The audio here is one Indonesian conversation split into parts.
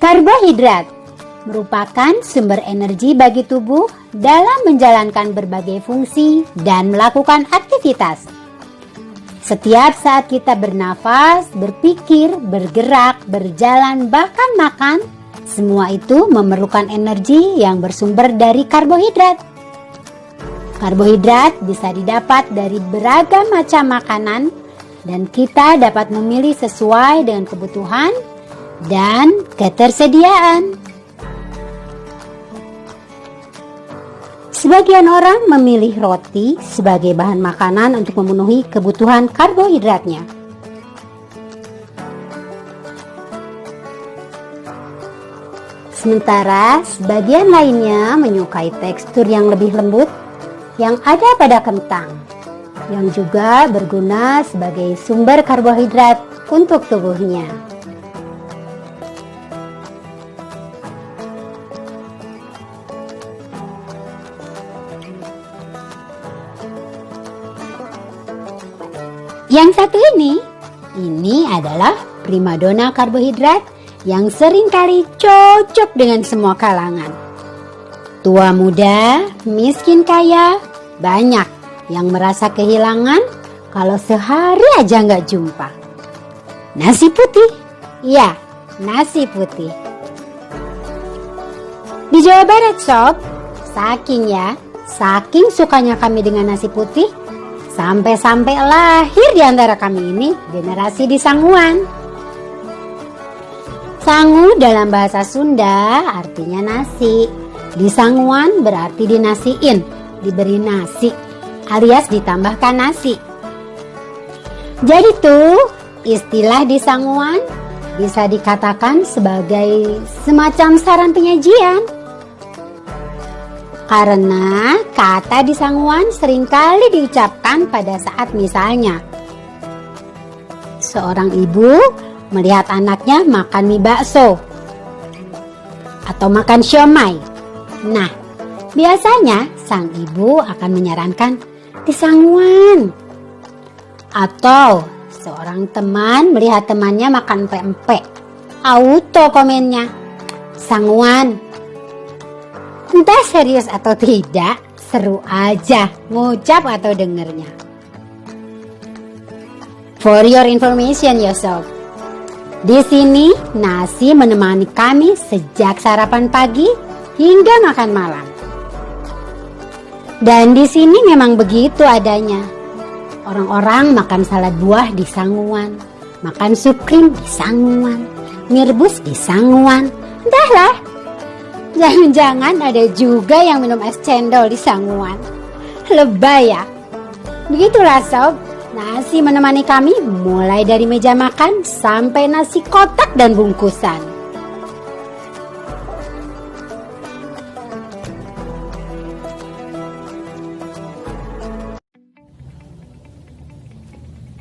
Karbohidrat merupakan sumber energi bagi tubuh dalam menjalankan berbagai fungsi dan melakukan aktivitas. Setiap saat kita bernafas, berpikir, bergerak, berjalan, bahkan makan, semua itu memerlukan energi yang bersumber dari karbohidrat. Karbohidrat bisa didapat dari beragam macam makanan dan kita dapat memilih sesuai dengan kebutuhan dan ketersediaan. Sebagian orang memilih roti sebagai bahan makanan untuk memenuhi kebutuhan karbohidratnya. Sementara sebagian lainnya menyukai tekstur yang lebih lembut yang ada pada kentang, yang juga berguna sebagai sumber karbohidrat untuk tubuhnya. Yang satu ini adalah primadona karbohidrat yang seringkali cocok dengan semua kalangan. Tua muda, miskin kaya, banyak yang merasa kehilangan kalau sehari aja nggak jumpa. Nasi putih, ya nasi putih. Di Jawa Barat sob, saking sukanya kami dengan nasi putih, sampai lahir di antara kami ini generasi di Sanguan. Sangu dalam bahasa Sunda artinya nasi. Di Sanguan berarti dinasiin, diberi nasi, alias ditambahkan nasi. Jadi tuh istilah di Sanguan bisa dikatakan sebagai semacam saran penyajian. Karena kata di Sanguan seringkali diucapkan pada saat misalnya seorang ibu melihat anaknya makan mie bakso atau makan siomay. Nah, biasanya sang ibu akan menyarankan di Sanguan. Atau seorang teman melihat temannya makan pempek, auto komennya Sanguan. Entah serius atau tidak, seru aja ngucap atau dengernya. For your information ya sob, di sini nasi menemani kami sejak sarapan pagi hingga makan malam. Dan di sini memang begitu adanya. Orang-orang makan salad buah di Sanguan, makan sup krim di Sanguan, mie rebus di Sanguan. Entahlah. Jangan-jangan ada juga yang minum es cendol di Sanguan. Lebay ya. Begitulah sob, nasi menemani kami mulai dari meja makan sampai nasi kotak dan bungkusan.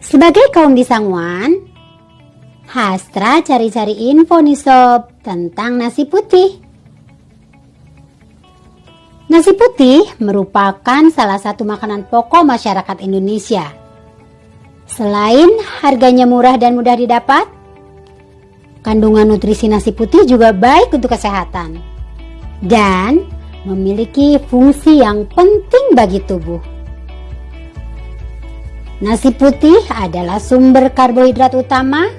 Sebagai kaum di Sanguan, Hastra cari-cari info nih sob tentang nasi putih. Nasi putih merupakan salah satu makanan pokok masyarakat Indonesia. Selain harganya murah dan mudah didapat, kandungan nutrisi nasi putih juga baik untuk kesehatan dan memiliki fungsi yang penting bagi tubuh. Nasi putih adalah sumber karbohidrat utama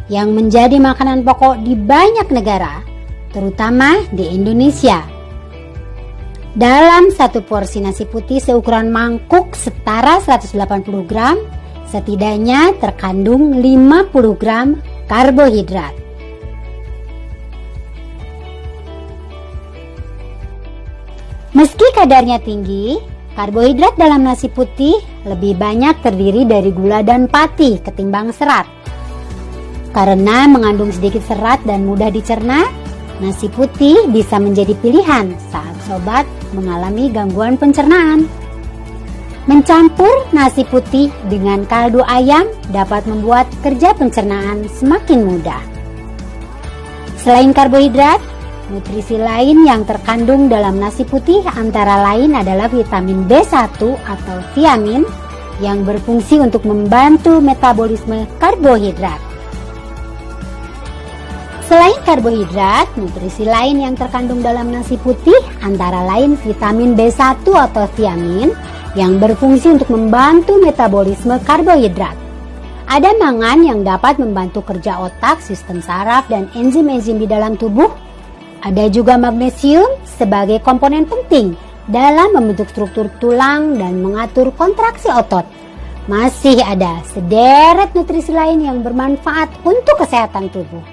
yang menjadi makanan pokok di banyak negara, terutama di Indonesia. Dalam satu porsi nasi putih seukuran mangkuk setara 180 gram, setidaknya terkandung 50 gram karbohidrat. Meski kadarnya tinggi, karbohidrat dalam nasi putih lebih banyak terdiri dari gula dan pati ketimbang serat. Karena mengandung sedikit serat dan mudah dicerna, nasi putih bisa menjadi pilihan saat sobat mengalami gangguan pencernaan. Mencampur nasi putih dengan kaldu ayam dapat membuat kerja pencernaan semakin mudah. Selain karbohidrat, nutrisi lain yang terkandung dalam nasi putih antara lain adalah vitamin B1 atau thiamin yang berfungsi untuk membantu metabolisme karbohidrat. Selain karbohidrat, nutrisi lain yang terkandung dalam nasi putih antara lain vitamin B1 atau thiamin yang berfungsi untuk membantu metabolisme karbohidrat. Ada mangan yang dapat membantu kerja otak, sistem saraf, dan enzim-enzim di dalam tubuh. Ada juga magnesium sebagai komponen penting dalam membentuk struktur tulang dan mengatur kontraksi otot. Masih ada sederet nutrisi lain yang bermanfaat untuk kesehatan tubuh.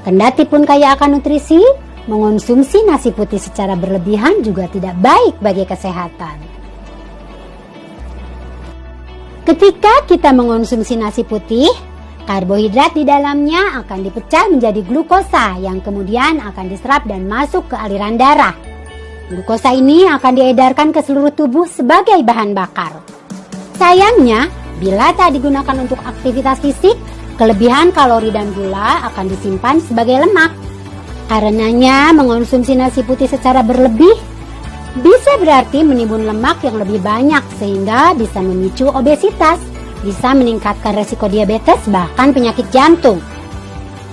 Kendati pun kaya akan nutrisi, mengonsumsi nasi putih secara berlebihan juga tidak baik bagi kesehatan. Ketika kita mengonsumsi nasi putih, karbohidrat di dalamnya akan dipecah menjadi glukosa yang kemudian akan diserap dan masuk ke aliran darah. Glukosa ini akan diedarkan ke seluruh tubuh sebagai bahan bakar. Sayangnya, bila tak digunakan untuk aktivitas fisik, kelebihan kalori dan gula akan disimpan sebagai lemak. Karenanya, mengonsumsi nasi putih secara berlebih bisa berarti menimbun lemak yang lebih banyak sehingga bisa memicu obesitas, bisa meningkatkan resiko diabetes bahkan penyakit jantung.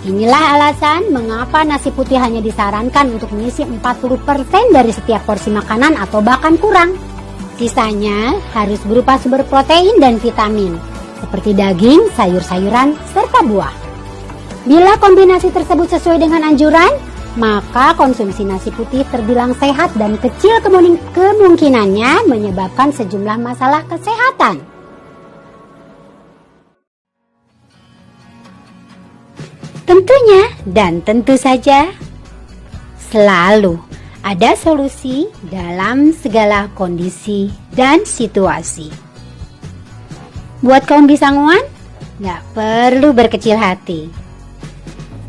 Inilah alasan mengapa nasi putih hanya disarankan untuk mengisi 40% dari setiap porsi makanan atau bahkan kurang. Sisanya harus berupa sumber protein dan vitamin, seperti daging, sayur-sayuran, serta buah. Bila kombinasi tersebut sesuai dengan anjuran, maka konsumsi nasi putih terbilang sehat dan kecil kemungkinannya menyebabkan sejumlah masalah kesehatan. Tentunya dan tentu saja selalu ada solusi dalam segala kondisi dan situasi. Buat kaum bisanguan, gak perlu berkecil hati.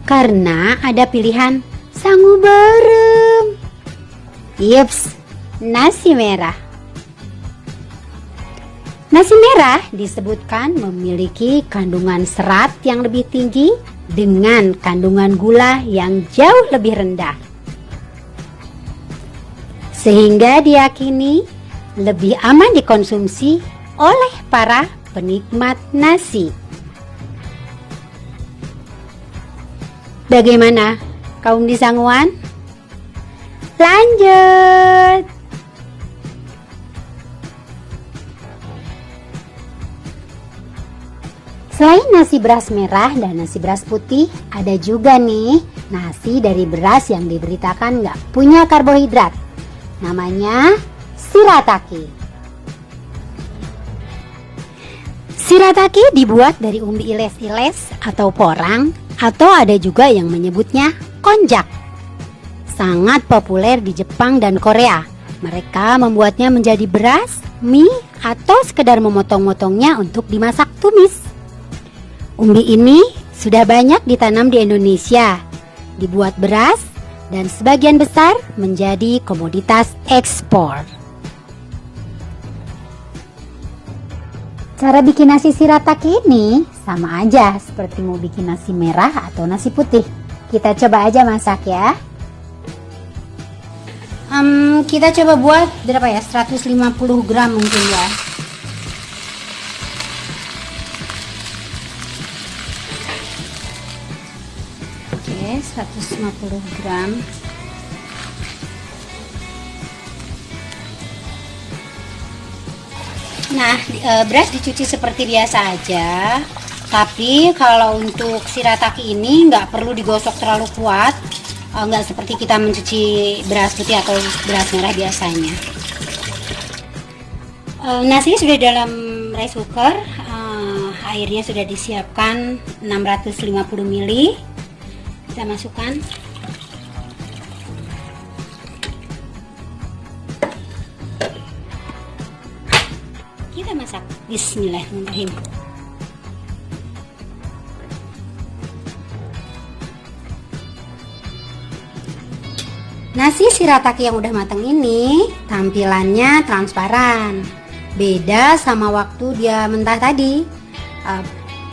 Karena ada pilihan sangu bareng. Yups, nasi merah. Nasi merah disebutkan memiliki kandungan serat yang lebih tinggi dengan kandungan gula yang jauh lebih rendah. Sehingga diyakini lebih aman dikonsumsi oleh para penikmat nasi. Bagaimana kaum bisanguan? Lanjut. Selain nasi beras merah dan nasi beras putih, ada juga nih nasi dari beras yang diberitakan nggak punya karbohidrat. Namanya shirataki. Shirataki dibuat dari umbi iles-iles atau porang, atau ada juga yang menyebutnya konjac. Sangat populer di Jepang dan Korea. Mereka membuatnya menjadi beras, mie, atau sekedar memotong-motongnya untuk dimasak tumis. Umbi ini sudah banyak ditanam di Indonesia, dibuat beras, dan sebagian besar menjadi komoditas ekspor. Cara bikin nasi shirataki ini sama aja seperti mau bikin nasi merah atau nasi putih. Kita coba aja masak ya. Kita coba buat berapa ya? 150 gram mungkin ya. Oke, 150 gram. Nah, beras dicuci seperti biasa aja. Tapi kalau untuk shirataki ini nggak perlu digosok terlalu kuat. Nggak seperti kita mencuci beras putih atau beras merah biasanya. Nasinya sudah dalam rice cooker. Airnya sudah disiapkan 650 ml. Kita masukkan. Kita masak. Bismillahirrahmanirrahim. Nasi shirataki yang udah matang ini tampilannya transparan. Beda sama waktu dia mentah tadi.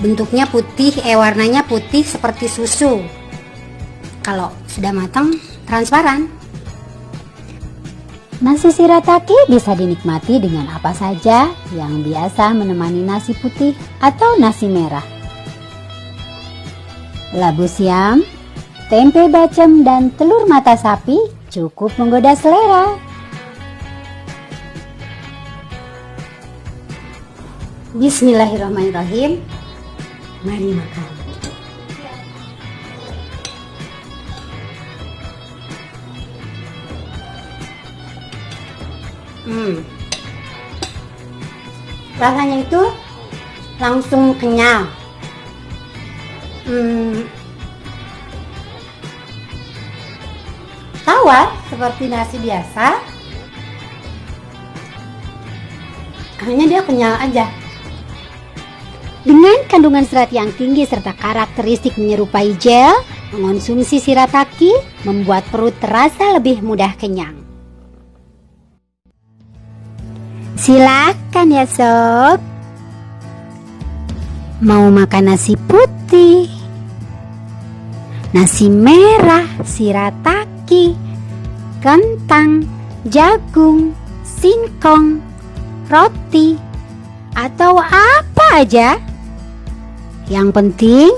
Bentuknya putih, warnanya putih seperti susu. Kalau sudah matang, transparan. Nasi shirataki bisa dinikmati dengan apa saja yang biasa menemani nasi putih atau nasi merah. Labu siam, tempe bacem dan telur mata sapi cukup menggoda selera. Bismillahirrahmanirrahim. Mari makan. Rasanya itu langsung kenyang. Tawar seperti nasi biasa, hanya dia kenyal aja. Dengan kandungan serat yang tinggi serta karakteristik menyerupai gel, mengonsumsi shirataki membuat perut terasa lebih mudah kenyang. Silakan ya sob. Mau makan nasi putih, nasi merah, shirataki, kentang, jagung, singkong, roti, atau apa aja. Yang penting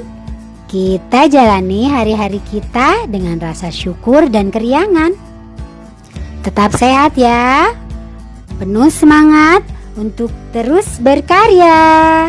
kita jalani hari-hari kita dengan rasa syukur dan keriangan. Tetap sehat ya. Penuh semangat untuk terus berkarya.